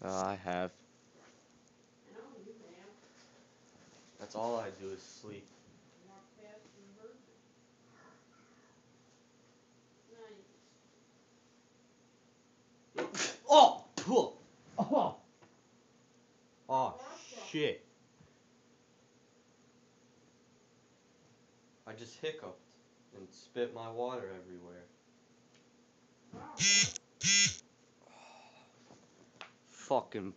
I have. I know you have. That's all I do is sleep. Walk past the virgin. Nice. Oh! Oh! Oh, shit. I just hiccuped and spit my water everywhere. Wow. Fucking